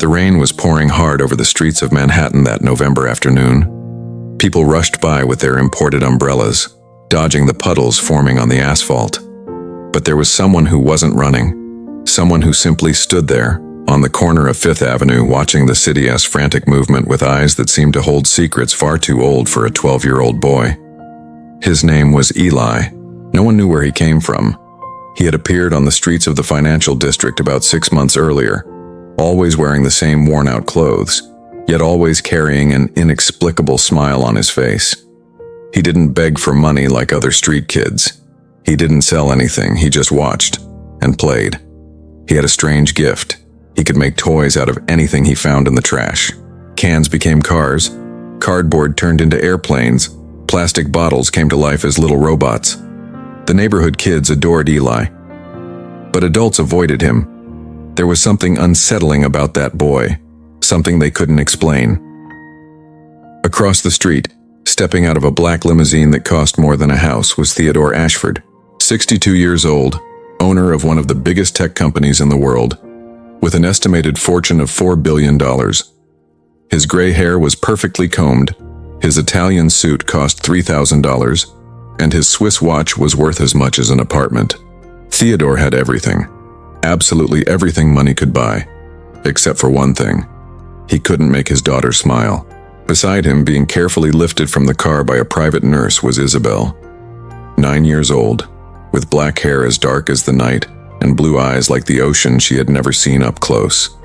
The rain was pouring hard over the streets of Manhattan that November afternoon. People rushed by with their imported umbrellas, dodging the puddles forming on the asphalt. But there was someone who wasn't running, someone who simply stood there, on the corner of Fifth Avenue, watching the city's frantic movement with eyes that seemed to hold secrets far too old for a 12-year-old boy. His name was Eli. No one knew where he came from. He had appeared on the streets of the financial district about 6 months earlier, always wearing the same worn-out clothes, yet always carrying an inexplicable smile on his face. He didn't beg for money like other street kids. He didn't sell anything, he just watched and played. He had a strange gift. He could make toys out of anything he found in the trash. Cans became cars, cardboard turned into airplanes, plastic bottles came to life as little robots. The neighborhood kids adored Eli, but adults avoided him. There was something unsettling about that boy, something they couldn't explain. Across the street, stepping out of a black limousine that cost more than a house, was Theodore Ashford, 62 years old, owner of one of the biggest tech companies in the world, with an estimated fortune of $4 billion. His gray hair was perfectly combed, his Italian suit cost $3,000, and his Swiss watch was worth as much as an apartment. Theodore had everything, absolutely everything money could buy, except for one thing. He couldn't make his daughter smile. Beside him, being carefully lifted from the car by a private nurse, was Isabel, 9 years old, with black hair as dark as the night and blue eyes like the ocean she had never seen up close.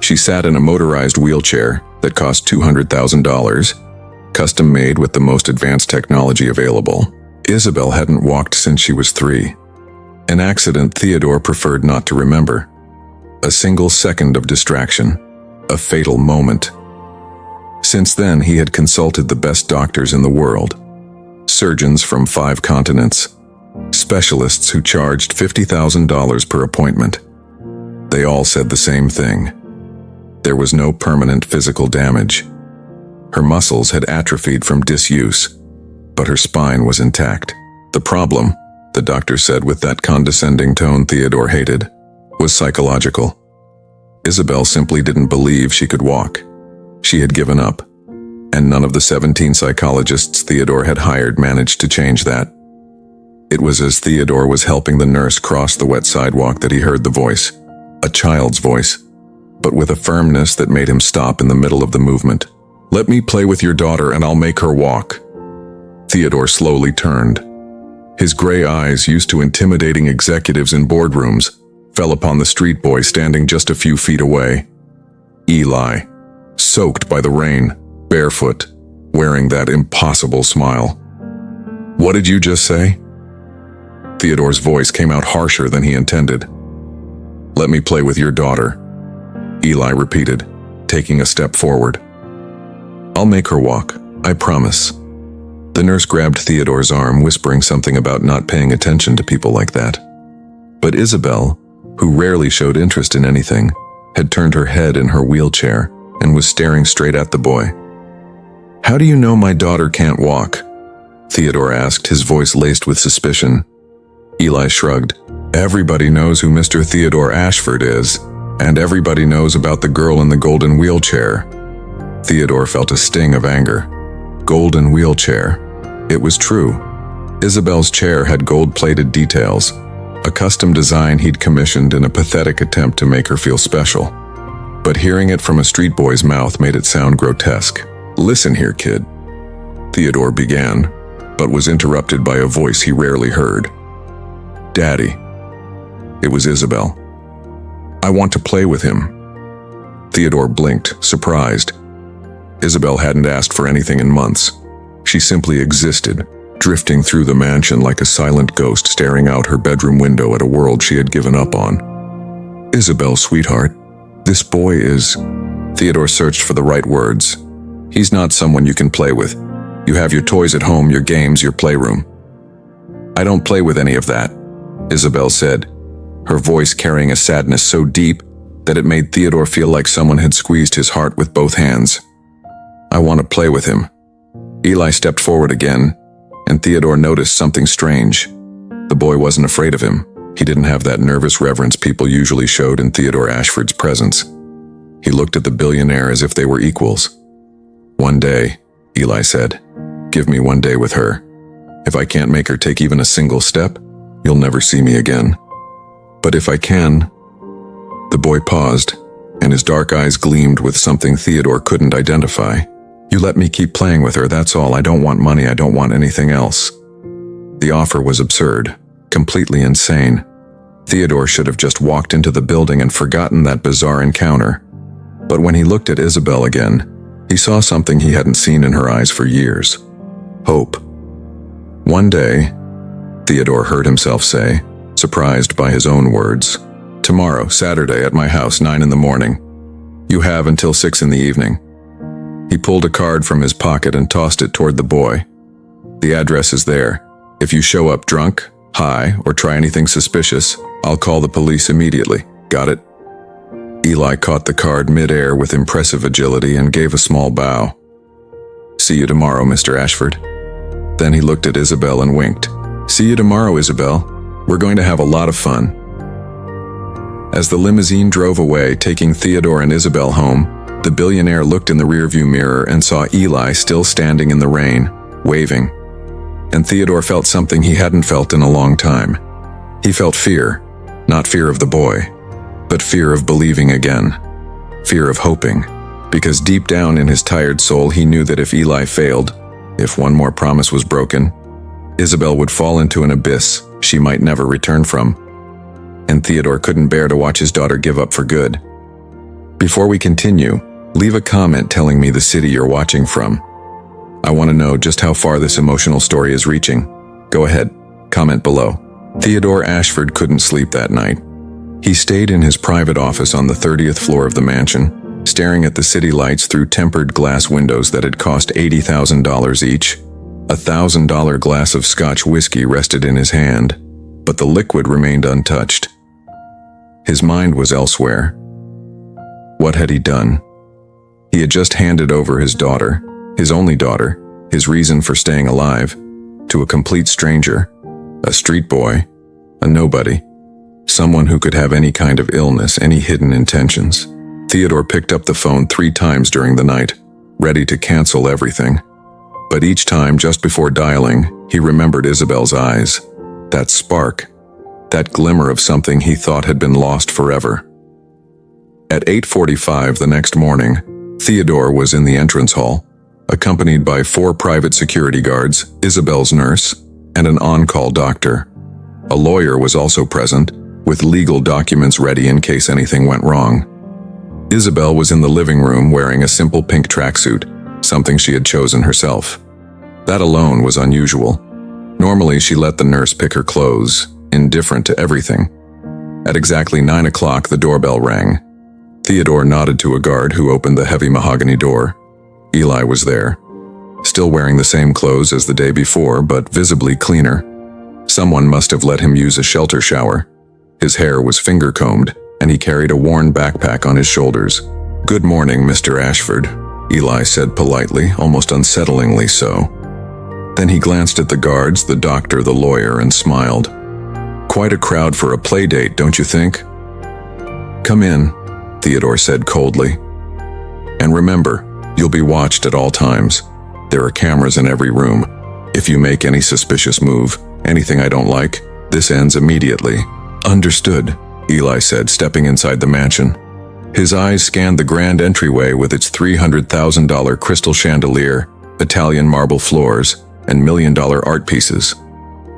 She sat in a motorized wheelchair that cost $200,000, custom-made with the most advanced technology available. Isabel hadn't walked since she was 3. An accident Theodore preferred not to remember. A single second of distraction. A fatal moment. Since then, he had consulted the best doctors in the world. Surgeons from 5 continents. Specialists who charged $50,000 per appointment. They all said the same thing. There was no permanent physical damage. Her muscles had atrophied from disuse, but her spine was intact. The problem, the doctor said with that condescending tone Theodore hated, was psychological. Isabel simply didn't believe she could walk. She had given up, and none of the 17 psychologists Theodore had hired managed to change that. It was as Theodore was helping the nurse cross the wet sidewalk that he heard the voice, a child's voice, but with a firmness that made him stop in the middle of the movement. "Let me play with your daughter and I'll make her walk." Theodore slowly turned. His gray eyes, used to intimidating executives in boardrooms, fell upon the street boy standing just a few feet away. Eli, soaked by the rain, barefoot, wearing that impossible smile. "What did you just say?" Theodore's voice came out harsher than he intended. "Let me play with your daughter," Eli repeated, taking a step forward. "I'll make her walk, I promise." The nurse grabbed Theodore's arm, whispering something about not paying attention to people like that. But Isabel, who rarely showed interest in anything, had turned her head in her wheelchair and was staring straight at the boy. "How do you know my daughter can't walk?" Theodore asked, his voice laced with suspicion. Eli shrugged. "Everybody knows who Mr. Theodore Ashford is, and everybody knows about the girl in the golden wheelchair." Theodore felt a sting of anger. Golden wheelchair. It was true. Isabel's chair had gold-plated details, a custom design he'd commissioned in a pathetic attempt to make her feel special. But hearing it from a street boy's mouth made it sound grotesque. "Listen here, kid," Theodore began, but was interrupted by a voice he rarely heard. "Daddy." It was Isabel. "I want to play with him." Theodore blinked, surprised. Isabel hadn't asked for anything in months. She simply existed, drifting through the mansion like a silent ghost staring out her bedroom window at a world she had given up on. "Isabel, sweetheart, this boy is..." Theodore searched for the right words. "He's not someone you can play with. You have your toys at home, your games, your playroom." "I don't play with any of that," Isabel said, her voice carrying a sadness so deep that it made Theodore feel like someone had squeezed his heart with both hands. "I want to play with him." Eli stepped forward again, and Theodore noticed something strange. The boy wasn't afraid of him. He didn't have that nervous reverence people usually showed in Theodore Ashford's presence. He looked at the billionaire as if they were equals. "One day," Eli said. "Give me 1 day with her. If I can't make her take even a single step, you'll never see me again. But if I can..." The boy paused, and his dark eyes gleamed with something Theodore couldn't identify. "You let me keep playing with her, that's all. I don't want money, I don't want anything else." The offer was absurd, completely insane. Theodore should have just walked into the building and forgotten that bizarre encounter. But when he looked at Isabel again, he saw something he hadn't seen in her eyes for years. Hope. "One day," Theodore heard himself say, surprised by his own words. "Tomorrow, Saturday, at my house, 9 in the morning. You have until 6 in the evening." He pulled a card from his pocket and tossed it toward the boy. "The address is there. If you show up drunk, high, or try anything suspicious, I'll call the police immediately. Got it?" Eli caught the card mid-air with impressive agility and gave a small bow. "See you tomorrow, Mr. Ashford." Then he looked at Isabel and winked. "See you tomorrow, Isabel. We're going to have a lot of fun." As the limousine drove away, taking Theodore and Isabel home, the billionaire looked in the rearview mirror and saw Eli still standing in the rain, waving. And Theodore felt something he hadn't felt in a long time. He felt fear, not fear of the boy, but fear of believing again, fear of hoping, because deep down in his tired soul he knew that if Eli failed, if one more promise was broken, Isabel would fall into an abyss she might never return from. And Theodore couldn't bear to watch his daughter give up for good. Before we continue, leave a comment telling me the city you're watching from. I want to know just how far this emotional story is reaching. Go ahead, comment below. Theodore Ashford couldn't sleep that night. He stayed in his private office on the 30th floor of the mansion, staring at the city lights through tempered glass windows that had cost $80,000 each. A $1,000 glass of Scotch whiskey rested in his hand, but the liquid remained untouched. His mind was elsewhere. What had he done? He had just handed over his daughter, his only daughter, his reason for staying alive, to a complete stranger, a street boy, a nobody, someone who could have any kind of illness, any hidden intentions. Theodore picked up the phone 3 times during the night, ready to cancel everything. But each time, just before dialing, he remembered Isabel's eyes, that spark, that glimmer of something he thought had been lost forever. At 8:45 the next morning, Theodore was in the entrance hall, accompanied by 4 private security guards, Isabel's nurse, and an on-call doctor. A lawyer was also present, with legal documents ready in case anything went wrong. Isabel was in the living room wearing a simple pink tracksuit, something she had chosen herself. That alone was unusual. Normally she let the nurse pick her clothes, indifferent to everything. At exactly 9 o'clock the doorbell rang. Theodore nodded to a guard who opened the heavy mahogany door. Eli was there, still wearing the same clothes as the day before, but visibly cleaner. Someone must have let him use a shelter shower. His hair was finger-combed, and he carried a worn backpack on his shoulders. "Good morning, Mr. Ashford," Eli said politely, almost unsettlingly so. Then he glanced at the guards, the doctor, the lawyer, and smiled. "Quite a crowd for a play date, don't you think?" "Come in," Theodore said coldly. "And remember, you'll be watched at all times. There are cameras in every room. If you make any suspicious move, anything I don't like, this ends immediately." "Understood," Eli said, stepping inside the mansion. His eyes scanned the grand entryway with its $300,000 crystal chandelier, Italian marble floors, and $1 million art pieces.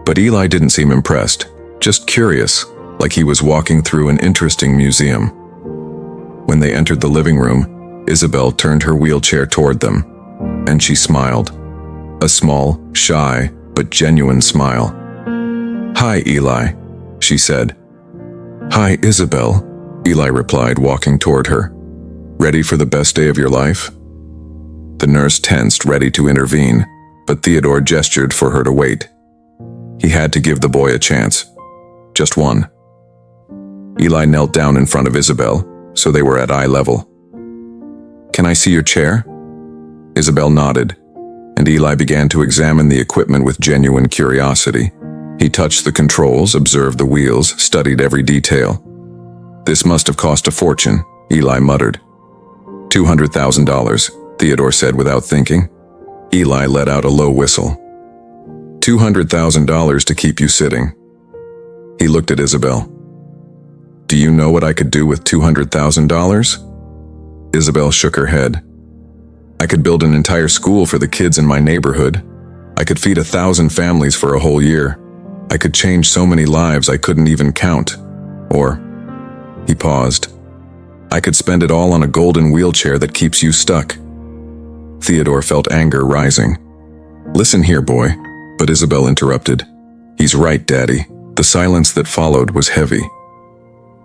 But Eli didn't seem impressed, just curious, like he was walking through an interesting museum. When they entered the living room, Isabel turned her wheelchair toward them, and she smiled. A small, shy, but genuine smile. "Hi, Eli," she said. "Hi, Isabel," Eli replied, walking toward her. "Ready for the best day of your life?" The nurse tensed, ready to intervene, but Theodore gestured for her to wait. He had to give the boy a chance. Just one. Eli knelt down in front of Isabel, so they were at eye level. "Can I see your chair?" Isabel nodded, and Eli began to examine the equipment with genuine curiosity. He touched the controls, observed the wheels, studied every detail. "This must have cost a fortune," Eli muttered. $200,000, Theodore said without thinking. Eli let out a low whistle. $200,000 to keep you sitting. He looked at Isabel. Do you know what I could do with $200,000? Isabel shook her head. I could build an entire school for the kids in my neighborhood. I could feed 1,000 families for a whole year. I could change so many lives I couldn't even count. Or, he paused, I could spend it all on a golden wheelchair that keeps you stuck. Theodore felt anger rising. Listen here, boy, but Isabel interrupted. He's right, Daddy. The silence that followed was heavy.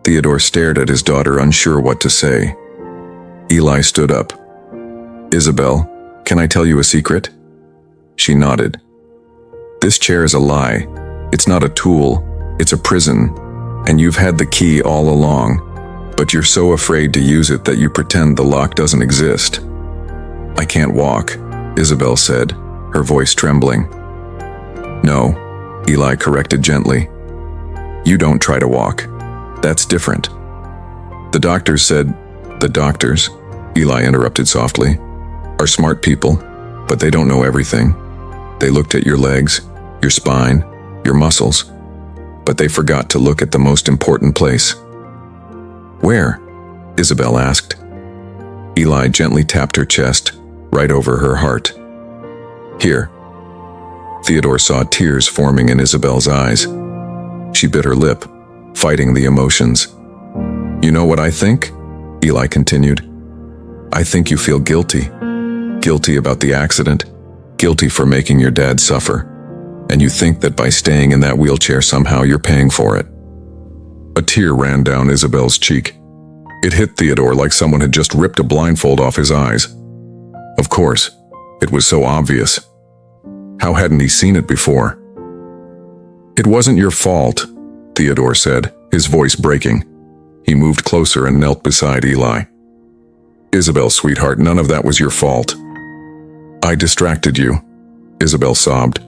Theodore stared at his daughter, unsure what to say. Eli stood up. Isabel, can I tell you a secret? She nodded. This chair is a lie. It's not a tool. It's a prison. And you've had the key all along. But you're so afraid to use it that you pretend the lock doesn't exist. I can't walk, Isabel said, her voice trembling. No, Eli corrected gently. You don't try to walk. That's different. The doctors said, The doctors, Eli interrupted softly, are smart people, but they don't know everything. They looked at your legs, your spine, your muscles, but they forgot to look at the most important place. Where? Isabel asked. Eli gently tapped her chest, right over her heart. Here. Theodore saw tears forming in Isabel's eyes. She bit her lip, fighting the emotions. You know what I think? Eli continued. I think you feel guilty. Guilty about the accident. Guilty for making your dad suffer. And you think that by staying in that wheelchair somehow you're paying for it. A tear ran down Isabel's cheek. It hit Theodore like someone had just ripped a blindfold off his eyes. Of course, it was so obvious. How hadn't he seen it before? It wasn't your fault, Theodore said, his voice breaking. He moved closer and knelt beside Eli. Isabel, sweetheart, none of that was your fault. I distracted you, Isabel sobbed.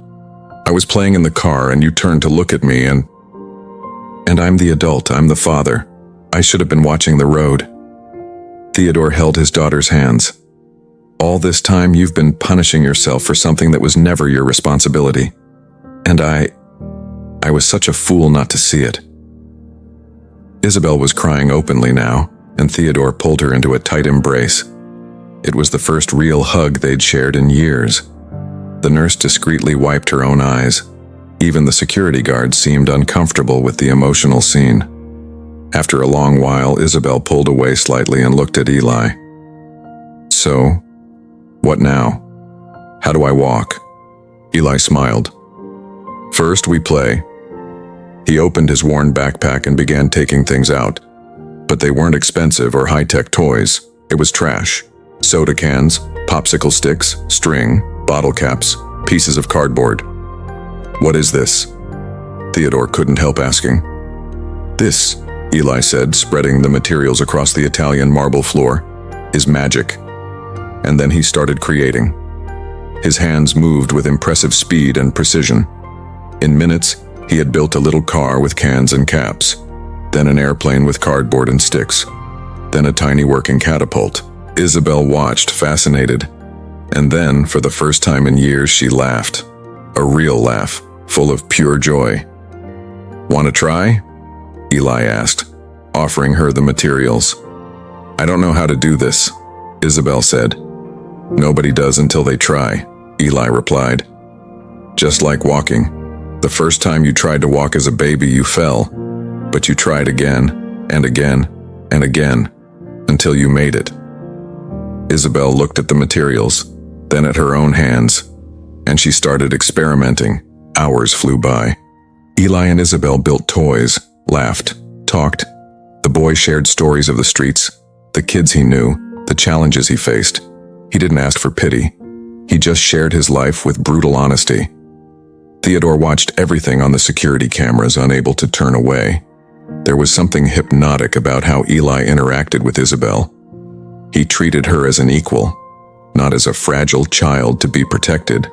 I was playing in the car and you turned to look at me and I'm the adult, I'm the father. I should have been watching the road. Theodore held his daughter's hands. All this time you've been punishing yourself for something that was never your responsibility. And I was such a fool not to see it. Isabel was crying openly now, and Theodore pulled her into a tight embrace. It was the first real hug they'd shared in years. The nurse discreetly wiped her own eyes. Even the security guard seemed uncomfortable with the emotional scene. After a long while, Isabel pulled away slightly and looked at Eli. So, what now? How do I walk? Eli smiled. First, we play. He opened his worn backpack and began taking things out. But they weren't expensive or high-tech toys. It was trash. Soda cans, popsicle sticks, string, bottle caps, pieces of cardboard. What is this? Theodore couldn't help asking. This, Eli said, spreading the materials across the Italian marble floor, is magic. And then he started creating. His hands moved with impressive speed and precision. In minutes, he had built a little car with cans and caps, then an airplane with cardboard and sticks, then a tiny working catapult. Isabel watched, fascinated, and then, for the first time in years, she laughed. A real laugh, full of pure joy. Want to try? Eli asked, offering her the materials. I don't know how to do this, Isabel said. Nobody does until they try, Eli replied. Just like walking. The first time you tried to walk as a baby, you fell, but you tried again, and again, and again, until you made it. Isabel looked at the materials, then at her own hands, and she started experimenting. Hours flew by. Eli and Isabel built toys, laughed, talked. The boy shared stories of the streets, the kids he knew, the challenges he faced. He didn't ask for pity. He just shared his life with brutal honesty. Theodore watched everything on the security cameras, unable to turn away. There was something hypnotic about how Eli interacted with Isabel. He treated her as an equal, not as a fragile child to be protected,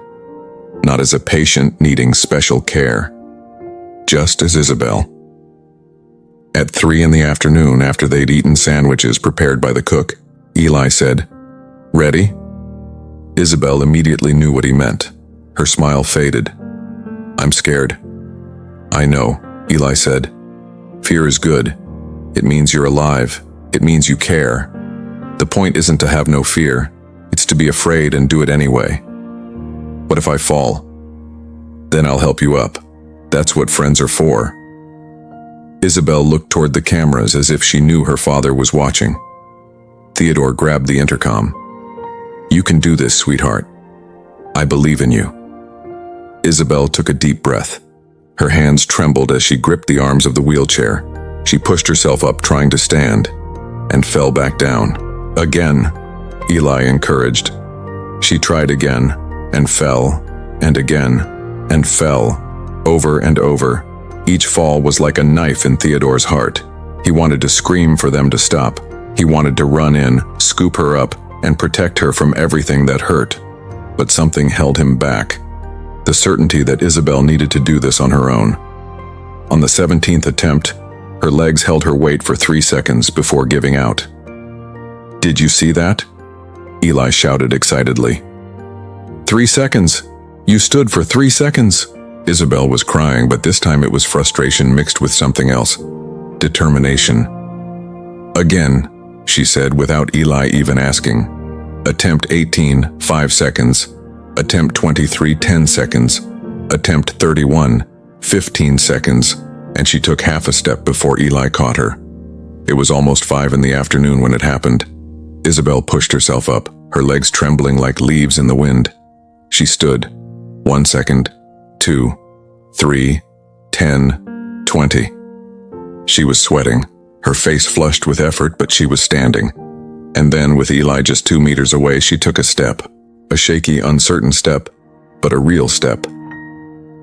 not as a patient needing special care, just as Isabel. At 3 in the afternoon, after they'd eaten sandwiches prepared by the cook, Eli said. Ready? Isabel immediately knew what he meant. Her smile faded. I'm scared. I know, Eli said. Fear is good. It means you're alive. It means you care. The point isn't to have no fear. It's to be afraid and do it anyway. What if I fall? Then I'll help you up. That's what friends are for. Isabel looked toward the cameras as if she knew her father was watching. Theodore grabbed the intercom. You can do this, sweetheart. I believe in you. Isabel took a deep breath. Her hands trembled as she gripped the arms of the wheelchair. She pushed herself up trying to stand, and fell back down. Again, Eli encouraged. She tried again, and fell, and again, and fell, over and over. Each fall was like a knife in Theodore's heart. He wanted to scream for them to stop. He wanted to run in, scoop her up, and protect her from everything that hurt. But something held him back. The certainty that Isabel needed to do this on her own. On the 17th attempt, her legs held her weight for 3 seconds before giving out. Did you see that? Eli shouted excitedly. 3 seconds! You stood for 3 seconds! Isabel was crying, but this time it was frustration mixed with something else. Determination. Again, she said without Eli even asking. Attempt 18, 5 seconds. Attempt 23, 10 seconds. Attempt 31, 15 seconds. And she took half a step before Eli caught her. It was almost 5 in the afternoon when it happened. Isabel pushed herself up, her legs trembling like leaves in the wind. She stood. 1 second, 2, 3, 10, 20. She was sweating, her face flushed with effort, but she was standing. And then, with Eli just 2 meters away, she took a step. A shaky, uncertain step, but a real step.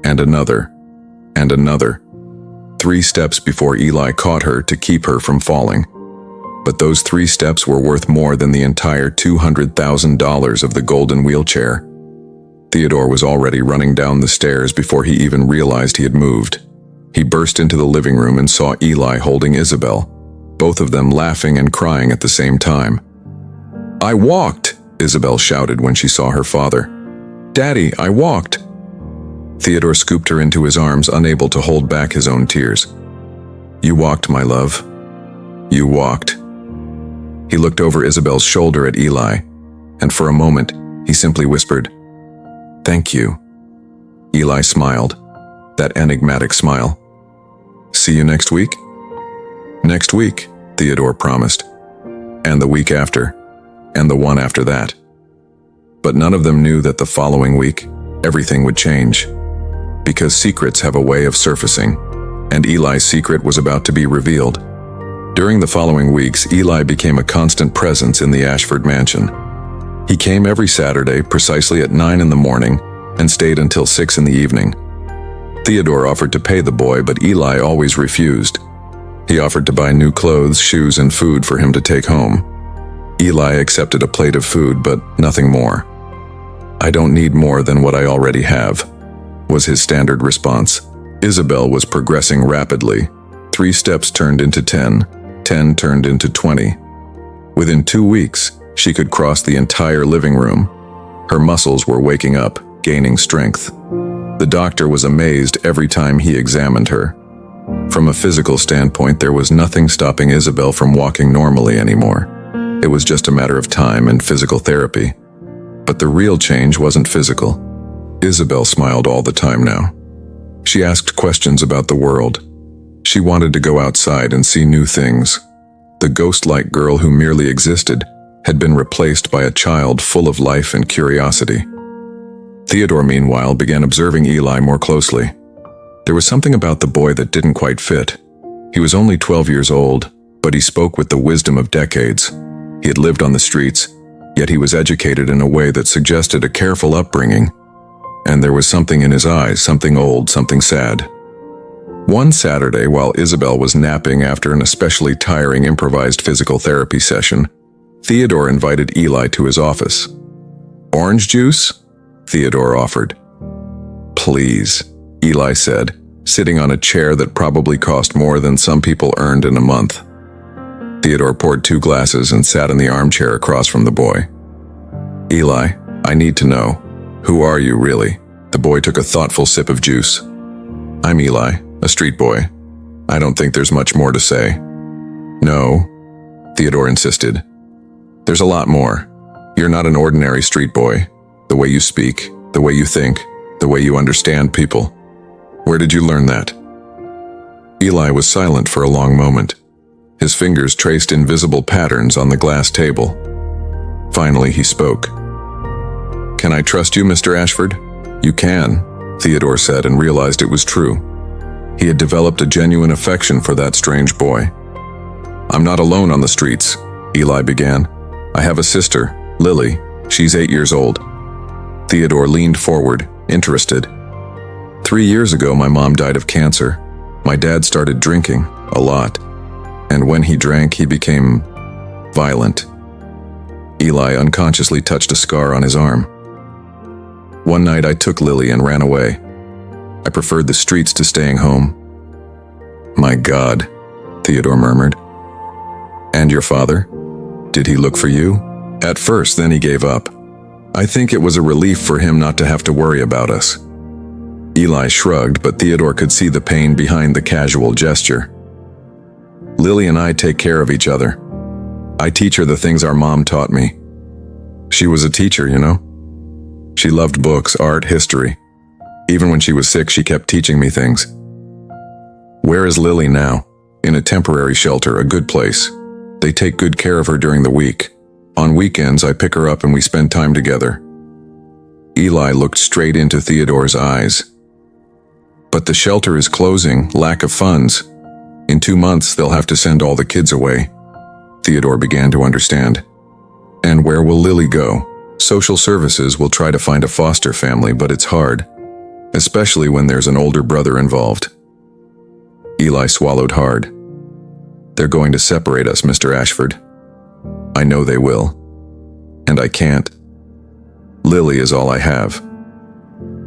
And another. And another. 3 steps before Eli caught her to keep her from falling. But those 3 steps were worth more than the entire $200,000 of the golden wheelchair. Theodore was already running down the stairs before he even realized he had moved. He burst into the living room and saw Eli holding Isabel, both of them laughing and crying at the same time. I walked, Isabel shouted when she saw her father. Daddy, I walked. Theodore scooped her into his arms, unable to hold back his own tears. You walked, my love. You walked. He looked over Isabel's shoulder at Eli, and for a moment, he simply whispered, Thank you. Eli smiled, that enigmatic smile. See you next week? Next week, Theodore promised. And the week after, and the one after that. But none of them knew that the following week, everything would change. Because secrets have a way of surfacing, and Eli's secret was about to be revealed. During the following weeks, Eli became a constant presence in the Ashford mansion. He came every Saturday precisely at 9 in the morning and stayed until 6 in the evening. Theodore offered to pay the boy, but Eli always refused. He offered to buy new clothes, shoes, and food for him to take home. Eli accepted a plate of food, but nothing more. I don't need more than what I already have, was his standard response. Isabel was progressing rapidly. 3 steps turned into 10, 10 turned into 20. Within 2 weeks, she could cross the entire living room. Her muscles were waking up, gaining strength. The doctor was amazed every time he examined her. From a physical standpoint, there was nothing stopping Isabel from walking normally anymore. It was just a matter of time and physical therapy. But the real change wasn't physical. Isabel smiled all the time now. She asked questions about the world. She wanted to go outside and see new things. The ghost-like girl who merely existed had been replaced by a child full of life and curiosity. Theodore, meanwhile, began observing Eli more closely. There was something about the boy that didn't quite fit. He was only 12 years old, but he spoke with the wisdom of decades. He had lived on the streets, yet he was educated in a way that suggested a careful upbringing. And there was something in his eyes, something old, something sad. One Saturday, while Isabel was napping after an especially tiring improvised physical therapy session, Theodore invited Eli to his office. Orange juice? Theodore offered. Please, Eli said, sitting on a chair that probably cost more than some people earned in a month. Theodore poured 2 glasses and sat in the armchair across from the boy. Eli, I need to know. Who are you, really? The boy took a thoughtful sip of juice. I'm Eli, a street boy. I don't think there's much more to say. No, Theodore insisted. There's a lot more. You're not an ordinary street boy. The way you speak, the way you think, the way you understand people. Where did you learn that? Eli was silent for a long moment. His fingers traced invisible patterns on the glass table. Finally, he spoke. Can I trust you, Mr. Ashford? You can, Theodore said, and realized it was true. He had developed a genuine affection for that strange boy. I'm not alone on the streets, Eli began. I have a sister, Lily. She's 8 years old. Theodore leaned forward, interested. 3 years ago, my mom died of cancer. My dad started drinking, a lot. And when he drank, he became violent. Eli unconsciously touched a scar on his arm. One night I took Lily and ran away. I preferred the streets to staying home. My God, Theodore murmured. And your father? Did he look for you? At first, then he gave up. I think it was a relief for him not to have to worry about us. Eli shrugged, but Theodore could see the pain behind the casual gesture. Lily and I take care of each other. I teach her the things our mom taught me. She was a teacher, you know? She loved books, art, history. Even when she was sick, she kept teaching me things. Where is Lily now? In a temporary shelter, a good place. They take good care of her during the week. On weekends, I pick her up and we spend time together. Eli looked straight into Theodore's eyes. But the shelter is closing, lack of funds. In 2 months, they'll have to send all the kids away. Theodore began to understand. And where will Lily go? Social services will try to find a foster family, but it's hard, especially when there's an older brother involved. Eli swallowed hard. They're going to separate us, Mr. Ashford. I know they will. And I can't. Lily is all I have.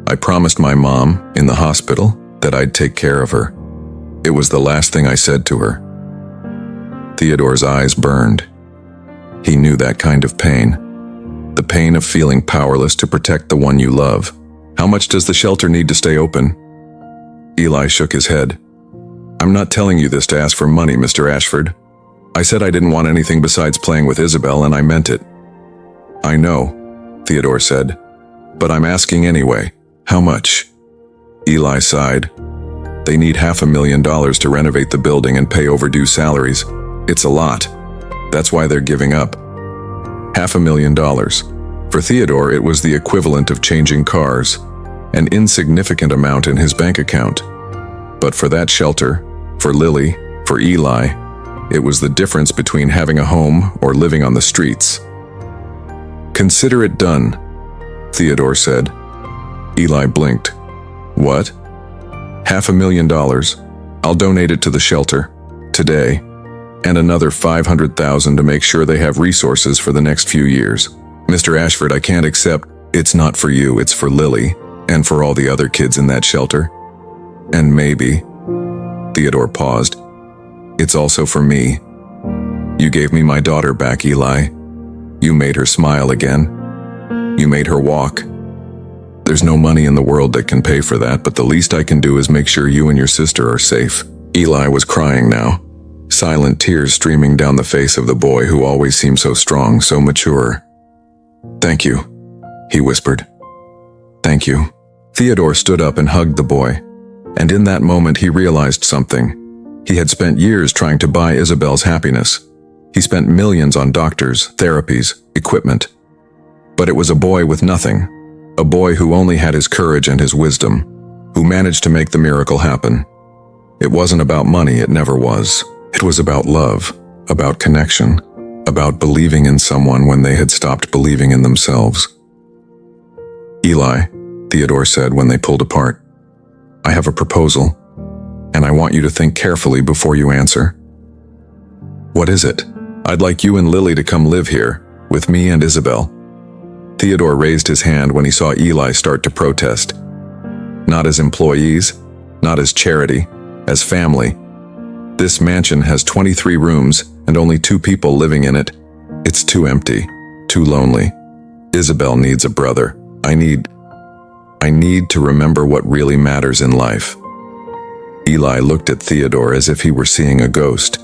I promised my mom, in the hospital, that I'd take care of her. It was the last thing I said to her. Theodore's eyes burned. He knew that kind of pain. The pain of feeling powerless to protect the one you love. How much does the shelter need to stay open? Eli shook his head. I'm not telling you this to ask for money, Mr. Ashford. I said I didn't want anything besides playing with Isabel, and I meant it. I know, Theodore said, but I'm asking anyway. How much? Eli sighed. They need $500,000 to renovate the building and pay overdue salaries. It's a lot. That's why they're giving up. $500,000. For Theodore, it was the equivalent of changing cars, an insignificant amount in his bank account. But for that shelter, for Lily, for Eli, it was the difference between having a home or living on the streets. Consider it done, Theodore said. Eli blinked. What? $500,000. I'll donate it to the shelter, today, and another $500,000 to make sure they have resources for the next few years. Mr. Ashford, I can't accept. It's not for you, it's for Lily, and for all the other kids in that shelter. And maybe, Theodore paused, it's also for me. You gave me my daughter back, Eli. You made her smile again. You made her walk. There's no money in the world that can pay for that, but the least I can do is make sure you and your sister are safe. Eli was crying now, silent tears streaming down the face of the boy who always seemed so strong, so mature. Thank you, he whispered. Thank you. Theodore stood up and hugged the boy, and in that moment he realized something. He had spent years trying to buy Isabel's happiness. He spent millions on doctors, therapies, equipment. But it was a boy with nothing. A boy who only had his courage and his wisdom, who managed to make the miracle happen. It wasn't about money, it never was. It was about love, about connection, about believing in someone when they had stopped believing in themselves. Eli, Theodore said when they pulled apart, I have a proposal, and I want you to think carefully before you answer. What is it? I'd like you and Lily to come live here, with me and Isabel. Theodore raised his hand when he saw Eli start to protest. Not as employees, not as charity, as family. This mansion has 23 rooms and only 2 people living in it. It's too empty, too lonely. Isabel needs a brother. I need to remember what really matters in life." Eli looked at Theodore as if he were seeing a ghost.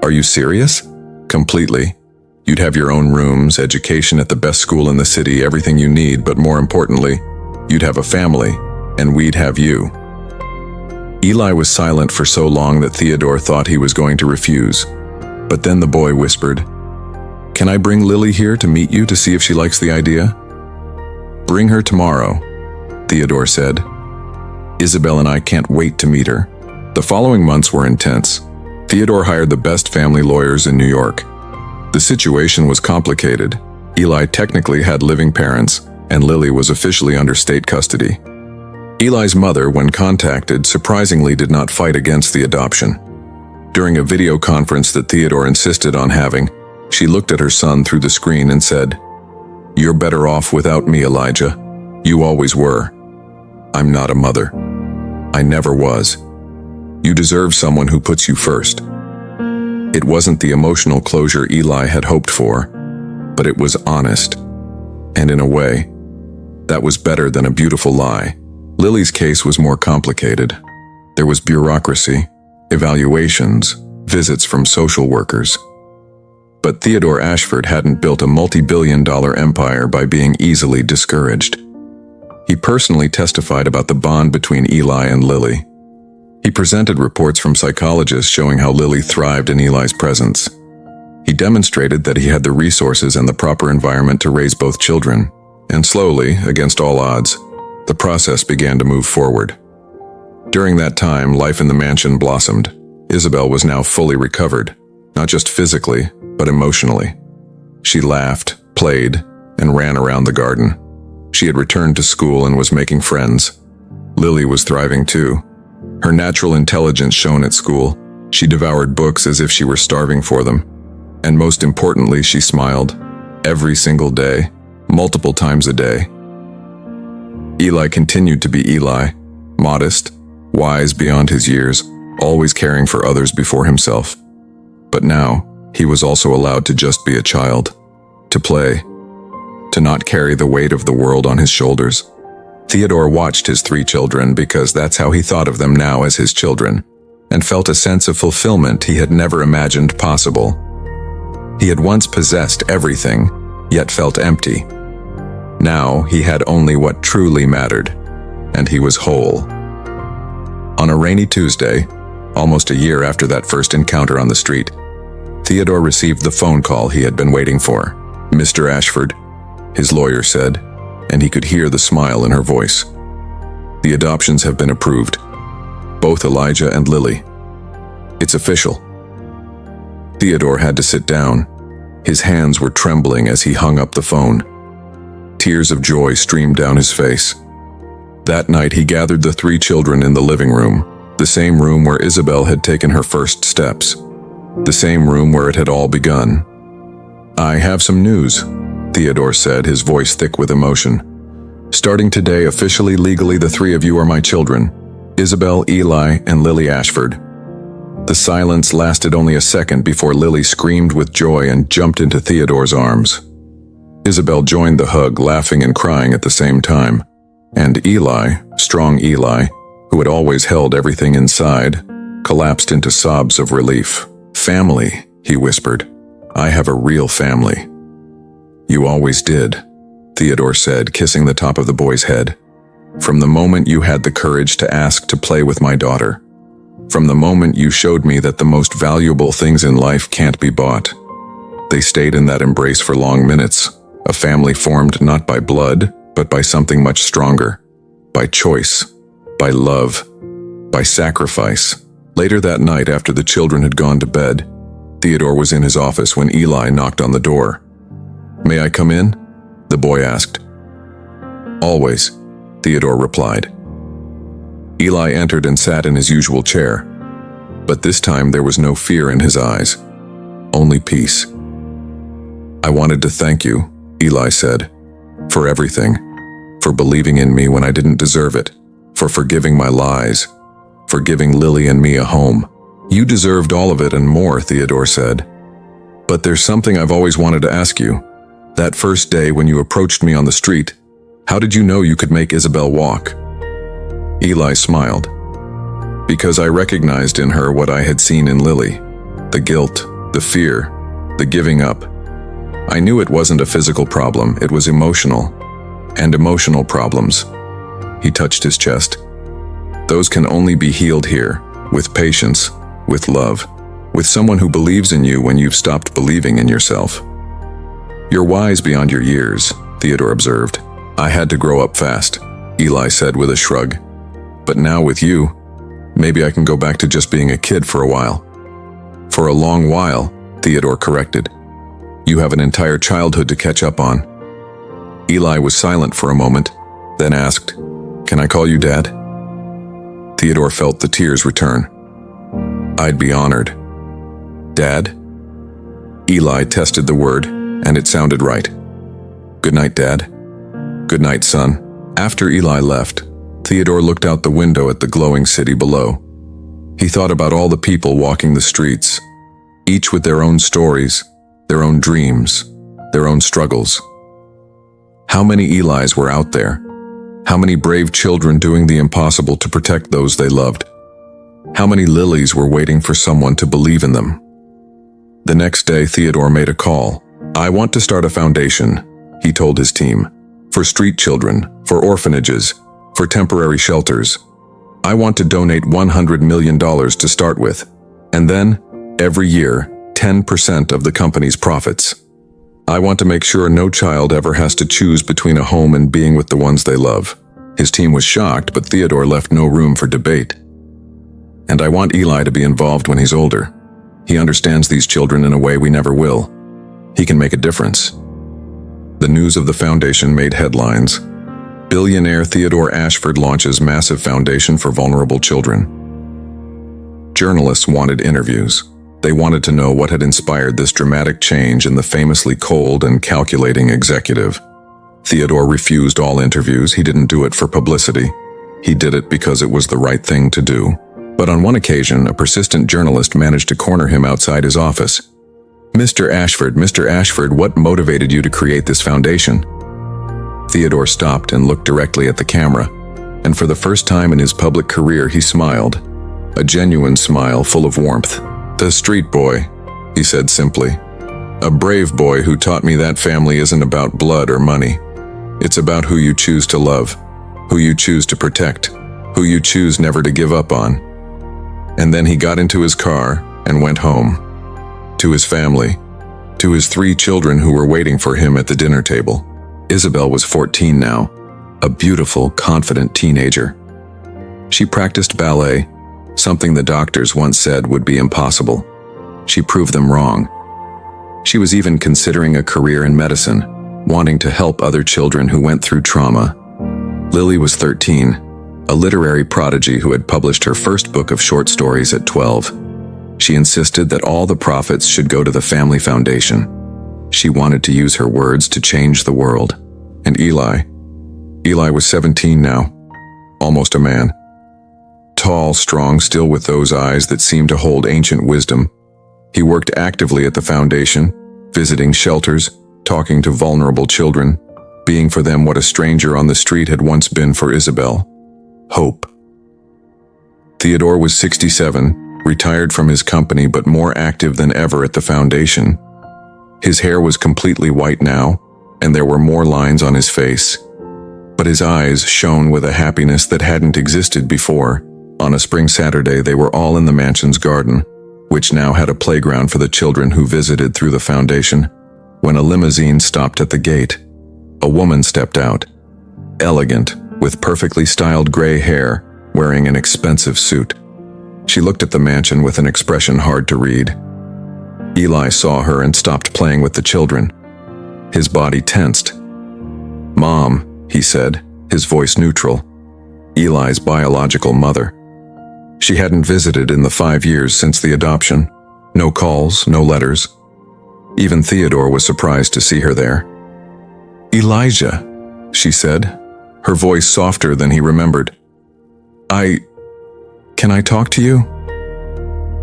"Are you serious?" "Completely. You'd have your own rooms, education at the best school in the city, everything you need, but more importantly, you'd have a family, and we'd have you." Eli was silent for so long that Theodore thought he was going to refuse. But then the boy whispered, "Can I bring Lily here to meet you to see if she likes the idea?" "Bring her tomorrow," Theodore said. "Isabel and I can't wait to meet her." The following months were intense. Theodore hired the best family lawyers in New York. The situation was complicated. Eli technically had living parents, and Lily was officially under state custody. Eli's mother, when contacted, surprisingly did not fight against the adoption. During a video conference that Theodore insisted on having, she looked at her son through the screen and said, "You're better off without me, Elijah. You always were. I'm not a mother. I never was. You deserve someone who puts you first." It wasn't the emotional closure Eli had hoped for, but it was honest. And in a way, that was better than a beautiful lie. Lily's case was more complicated. There was bureaucracy, evaluations, visits from social workers. But Theodore Ashford hadn't built a multi-billion-dollar empire by being easily discouraged. He personally testified about the bond between Eli and Lily. He presented reports from psychologists showing how Lily thrived in Eli's presence. He demonstrated that he had the resources and the proper environment to raise both children, and slowly, against all odds, the process began to move forward. During that time, life in the mansion blossomed. Isabel was now fully recovered, not just physically, but emotionally. She laughed, played, and ran around the garden. She had returned to school and was making friends. Lily was thriving too. Her natural intelligence shone at school. She devoured books as if she were starving for them. And most importantly, she smiled. Every single day, multiple times a day. Eli continued to be Eli, modest, wise beyond his years, always caring for others before himself. But now, he was also allowed to just be a child, to play, to not carry the weight of the world on his shoulders. Theodore watched his 3 children because that's how he thought of them now as his children, and felt a sense of fulfillment he had never imagined possible. He had once possessed everything, yet felt empty. Now he had only what truly mattered, and he was whole. On a rainy Tuesday, almost a year after that first encounter on the street, Theodore received the phone call he had been waiting for. "Mr. Ashford," his lawyer said, and he could hear the smile in her voice. "The adoptions have been approved. Both Elijah and Lily. It's official." Theodore had to sit down. His hands were trembling as he hung up the phone. Tears of joy streamed down his face. That night he gathered the 3 children in the living room, the same room where Isabel had taken her first steps, the same room where it had all begun. "I have some news," Theodore said, his voice thick with emotion. "Starting today, officially, legally, the 3 of you are my children, Isabel, Eli, and Lily Ashford." The silence lasted only a second before Lily screamed with joy and jumped into Theodore's arms. Isabel joined the hug, laughing and crying at the same time. And Eli, strong Eli, who had always held everything inside, collapsed into sobs of relief. "Family," he whispered. "I have a real family." "You always did," Theodore said, kissing the top of the boy's head. "From the moment you had the courage to ask to play with my daughter. From the moment you showed me that the most valuable things in life can't be bought." They stayed in that embrace for long minutes, a family formed not by blood, but by something much stronger. By choice, by love, by sacrifice. Later that night, after the children had gone to bed, Theodore was in his office when Eli knocked on the door. "May I come in?" the boy asked. "Always," Theodore replied. Eli entered and sat in his usual chair. But this time there was no fear in his eyes, only peace. "I wanted to thank you," Eli said, "for everything, for believing in me when I didn't deserve it, for forgiving my lies, for giving Lily and me a home. "You deserved all of it and more," Theodore said. "But there's something I've always wanted to ask you. That first day when you approached me on the street, how did you know you could make Isabel walk?" Eli smiled. "Because I recognized in her what I had seen in Lily. The guilt, the fear, the giving up. I knew it wasn't a physical problem, it was emotional. And emotional problems." He touched his chest. "Those can only be healed here, with patience, with love, with someone who believes in you when you've stopped believing in yourself." "You're wise beyond your years," Theodore observed. "I had to grow up fast," Eli said with a shrug. "But now with you, maybe I can go back to just being a kid for a while." "For a long while," Theodore corrected. "You have an entire childhood to catch up on." Eli was silent for a moment, then asked, "Can I call you Dad?" Theodore felt the tears return. "I'd be honored." "Dad?" Eli tested the word, and it sounded right. "Good night, Dad." "Good night, son." After Eli left, Theodore looked out the window at the glowing city below. He thought about all the people walking the streets, each with their own stories, their own dreams, their own struggles. How many Elis were out there? How many brave children doing the impossible to protect those they loved? How many Lilies were waiting for someone to believe in them? The next day, Theodore made a call. "I want to start a foundation," he told his team, "for street children, for orphanages, for temporary shelters. I want to donate $100 million to start with, and then, every year, 10% of the company's profits. I want to make sure no child ever has to choose between a home and being with the ones they love." His team was shocked, but Theodore left no room for debate. "And I want Eli to be involved when he's older. He understands these children in a way we never will. He can make a difference." The news of the foundation made headlines. Billionaire Theodore Ashford launches massive foundation for vulnerable children. Journalists wanted interviews. They wanted to know what had inspired this dramatic change in the famously cold and calculating executive. Theodore refused all interviews. He didn't do it for publicity. He did it because it was the right thing to do. But on one occasion, a persistent journalist managed to corner him outside his office. Mr. Ashford, what motivated you to create this foundation?" Theodore stopped and looked directly at the camera, and for the first time in his public career he smiled. A genuine smile full of warmth. "The street boy," he said simply. "A brave boy who taught me that family isn't about blood or money. It's about who you choose to love, who you choose to protect, who you choose never to give up on." And then he got into his car and went home. To his family, to his 3 children who were waiting for him at the dinner table. Isabel was 14 now, a beautiful, confident teenager. She practiced ballet, something the doctors once said would be impossible. She proved them wrong. She was even considering a career in medicine, wanting to help other children who went through trauma. Lily was 13, a literary prodigy who had published her first book of short stories at 12. She insisted that all the profits should go to the family foundation. She wanted to use her words to change the world. And Eli was 17 now, almost a man. Tall, strong, still with those eyes that seemed to hold ancient wisdom. He worked actively at the foundation, visiting shelters, talking to vulnerable children, being for them what a stranger on the street had once been for Isabel. Hope. Theodore was 67, retired from his company but more active than ever at the foundation. His hair was completely white now, and there were more lines on his face. But his eyes shone with a happiness that hadn't existed before. On a spring Saturday, they were all in the mansion's garden, which now had a playground for the children who visited through the foundation, when a limousine stopped at the gate. A woman stepped out, elegant, with perfectly styled gray hair, wearing an expensive suit. She looked at the mansion with an expression hard to read. Eli saw her and stopped playing with the children. His body tensed. "Mom," he said, his voice neutral. Eli's biological mother. She hadn't visited in the 5 years since the adoption. No calls, no letters. Even Theodore was surprised to see her there. "Elijah," she said, her voice softer than he remembered. Can I talk to you?"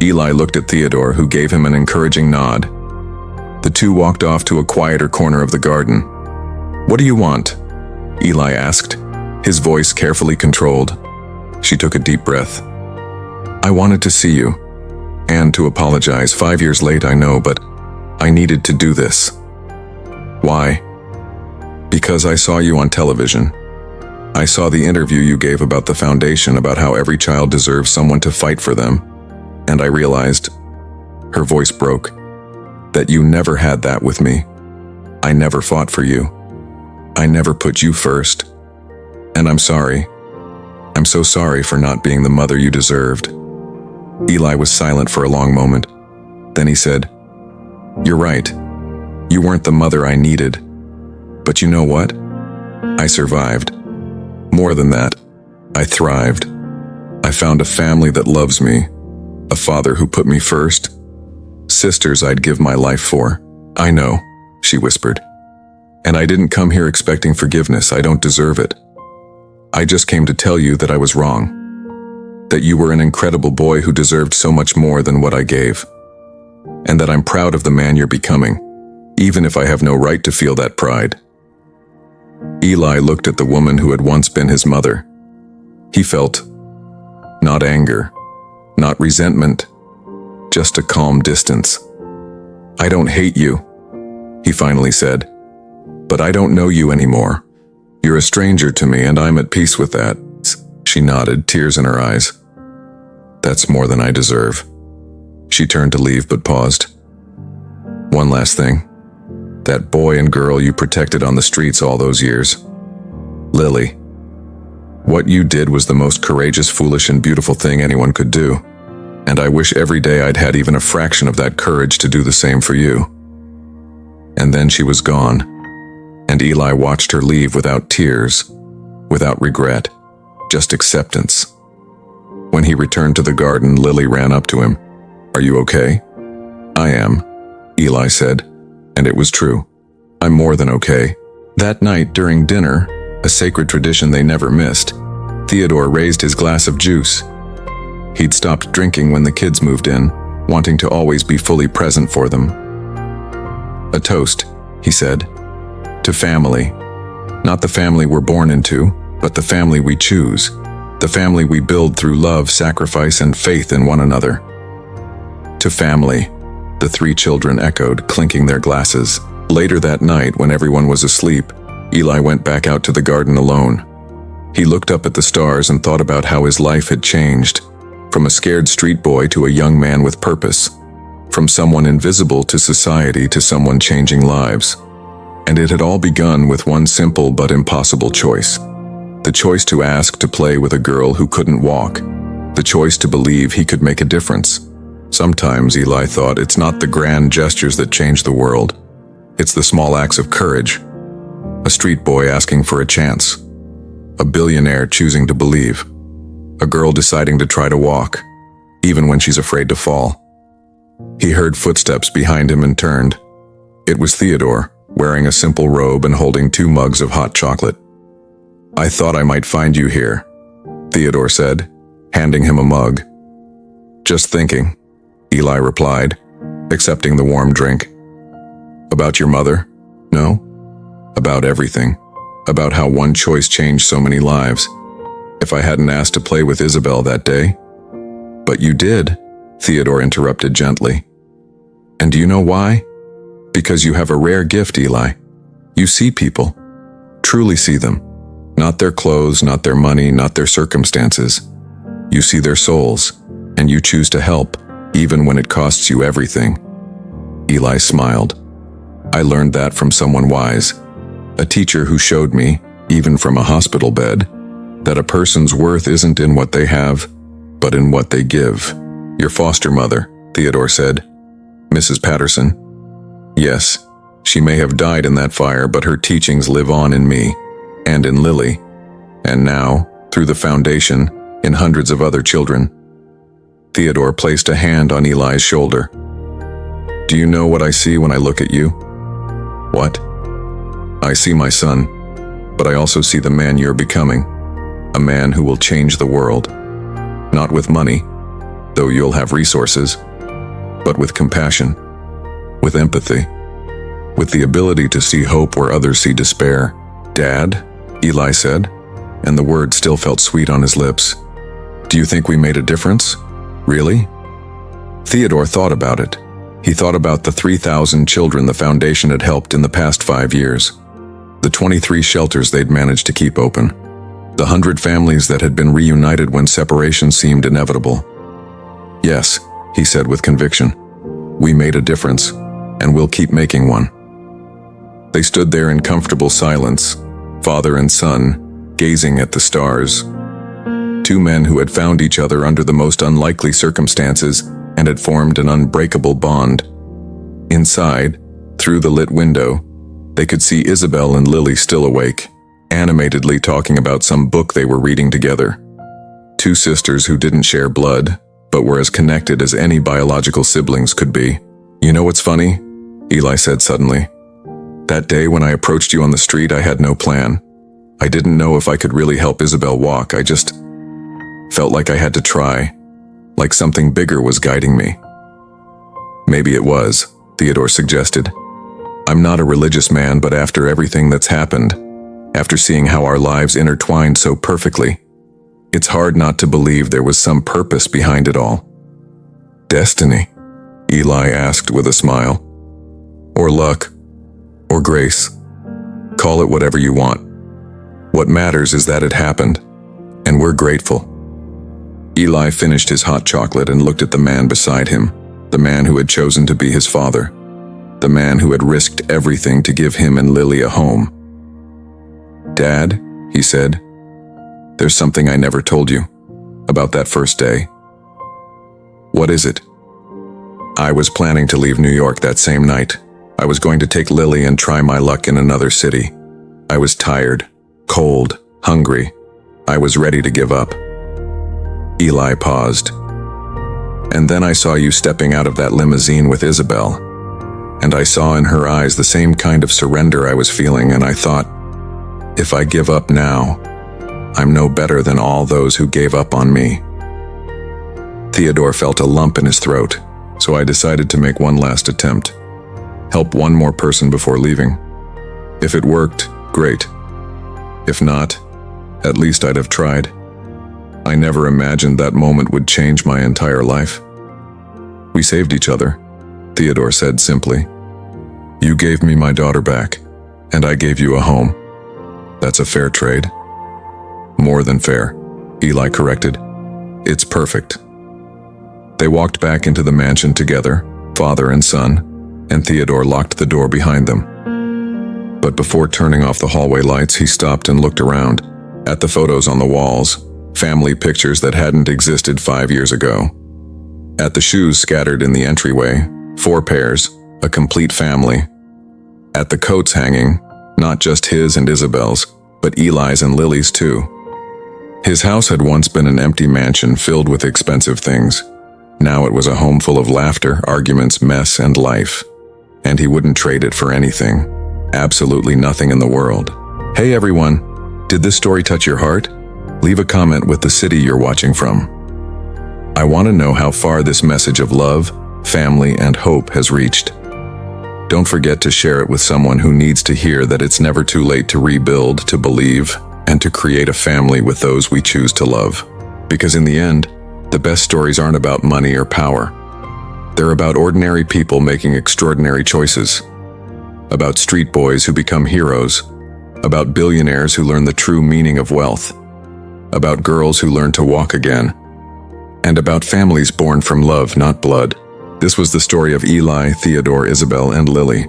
Eli looked at Theodore, who gave him an encouraging nod. The two walked off to a quieter corner of the garden. "What do you want?" Eli asked, his voice carefully controlled. She took a deep breath. "I wanted to see you, and to apologize. 5 years late, I know, but I needed to do this." "Why?" "Because I saw you on television. I saw the interview you gave about the foundation, about how every child deserves someone to fight for them, and I realized," her voice broke, "that you never had that with me. I never fought for you. I never put you first. And I'm sorry. I'm so sorry for not being the mother you deserved." Eli was silent for a long moment. Then he said, "You're right. You weren't the mother I needed. But you know what? I survived. More than that, I thrived. I found a family that loves me, a father who put me first, sisters I'd give my life for." "I know," she whispered. "And I didn't come here expecting forgiveness. I don't deserve it. I just came to tell you that I was wrong, that you were an incredible boy who deserved so much more than what I gave, and that I'm proud of the man you're becoming, even if I have no right to feel that pride." Eli looked at the woman who had once been his mother. He felt not anger, not resentment, just a calm distance. "I don't hate you," he finally said, "but I don't know you anymore. You're a stranger to me, and I'm at peace with that." She nodded, tears in her eyes. "That's more than I deserve." She turned to leave, but paused. "One last thing. That boy and girl you protected on the streets all those years. Lily. What you did was the most courageous, foolish, and beautiful thing anyone could do. And I wish every day I'd had even a fraction of that courage to do the same for you." And then she was gone, and Eli watched her leave without tears, without regret, just acceptance. When he returned to the garden, Lily ran up to him. "Are you okay?" "I am," Eli said, and it was true. "I'm more than okay." That night during dinner, a sacred tradition they never missed, Theodore raised his glass of juice. He'd stopped drinking when the kids moved in, wanting to always be fully present for them. "A toast," he said, "to family. Not the family we're born into, but the family we choose. The family we build through love, sacrifice, and faith in one another." "To family," the three children echoed, clinking their glasses. Later that night, when everyone was asleep, Eli went back out to the garden alone. He looked up at the stars and thought about how his life had changed, from a scared street boy to a young man with purpose, from someone invisible to society to someone changing lives. And it had all begun with one simple but impossible choice. The choice to ask to play with a girl who couldn't walk. The choice to believe he could make a difference. Sometimes, Eli thought, it's not the grand gestures that change the world. It's the small acts of courage. A street boy asking for a chance. A billionaire choosing to believe. A girl deciding to try to walk, even when she's afraid to fall. He heard footsteps behind him and turned. It was Theodore, wearing a simple robe and holding 2 mugs of hot chocolate. "I thought I might find you here," Theodore said, handing him a mug. "Just thinking," Eli replied, accepting the warm drink. "About your mother?" "No." "About everything. About how one choice changed so many lives. If I hadn't asked to play with Isabel that day." "But you did," Theodore interrupted gently. "And do you know why? Because you have a rare gift, Eli. You see people. Truly see them. Not their clothes, not their money, not their circumstances. You see their souls, and you choose to help, even when it costs you everything." Eli smiled. "I learned that from someone wise. A teacher who showed me, even from a hospital bed, that a person's worth isn't in what they have, but in what they give." "Your foster mother," Theodore said. "Mrs. Patterson." "Yes, she may have died in that fire, but her teachings live on in me, and in Lily, and now, through the foundation, in hundreds of other children." Theodore placed a hand on Eli's shoulder. "Do you know what I see when I look at you?" "What?" "I see my son, but I also see the man you're becoming. A man who will change the world. Not with money, though you'll have resources, but with compassion, with empathy, with the ability to see hope where others see despair. Dad, Eli said, and the word still felt sweet on his lips. Do you think we made a difference? Really? Theodore thought about it. He thought about the 3,000 children the foundation had helped in the past 5 years, the 23 shelters they'd managed to keep open, the 100 families that had been reunited when separation seemed inevitable. Yes, he said with conviction, we made a difference, and we'll keep making one. They stood there in comfortable silence, father and son, gazing at the stars. Two men who had found each other under the most unlikely circumstances and had formed an unbreakable bond. Inside, through the lit window, they could see Isabel and Lily still awake, animatedly talking about some book they were reading together. Two sisters who didn't share blood, but were as connected as any biological siblings could be. You know what's funny? Eli said suddenly. That day when I approached you on the street, I had no plan. I didn't know if I could really help Isabel walk. I just felt like I had to try, like something bigger was guiding me. Maybe it was, Theodore suggested. I'm not a religious man, but after everything that's happened, after seeing how our lives intertwined so perfectly, it's hard not to believe there was some purpose behind it all. Destiny? Eli asked with a smile. Or luck, or grace. Call it whatever you want. What matters is that it happened, and we're grateful. Eli finished his hot chocolate and looked at the man beside him, the man who had chosen to be his father, the man who had risked everything to give him and Lily a home. Dad, he said, there's something I never told you about that first day. What is it? I was planning to leave New York that same night. I was going to take Lily and try my luck in another city. I was tired, cold, hungry. I was ready to give up. Eli paused. And then I saw you stepping out of that limousine with Isabel. And I saw in her eyes the same kind of surrender I was feeling, and I thought, if I give up now, I'm no better than all those who gave up on me. Theodore felt a lump in his throat, so I decided to make one last attempt. Help one more person before leaving. If it worked, great. If not, at least I'd have tried. I never imagined that moment would change my entire life. We saved each other, Theodore said simply. You gave me my daughter back, and I gave you a home. That's a fair trade. More than fair, Eli corrected. It's perfect. They walked back into the mansion together, father and son, and Theodore locked the door behind them. But before turning off the hallway lights, he stopped and looked around, at the photos on the walls, family pictures that hadn't existed 5 years ago. At the shoes scattered in the entryway, 4 pairs, a complete family. At the coats hanging, not just his and Isabel's, but Eli's and Lily's too. His house had once been an empty mansion filled with expensive things. Now it was a home full of laughter, arguments, mess, and life. And he wouldn't trade it for anything. Absolutely nothing in the world. Hey everyone, did this story touch your heart? Leave a comment with the city you're watching from. I want to know how far this message of love, family, and hope has reached. Don't forget to share it with someone who needs to hear that it's never too late to rebuild, to believe, and to create a family with those we choose to love. Because in the end, the best stories aren't about money or power. They're about ordinary people making extraordinary choices. About street boys who become heroes. About billionaires who learn the true meaning of wealth. About girls who learn to walk again. And about families born from love, not blood. This was the story of Eli, Theodore, Isabel, and Lily.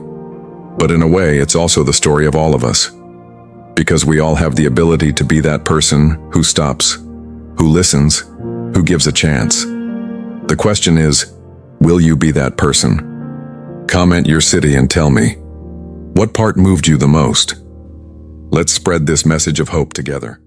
But in a way, it's also the story of all of us. Because we all have the ability to be that person who stops, who listens, who gives a chance. The question is, will you be that person? Comment your city and tell me, what part moved you the most? Let's spread this message of hope together.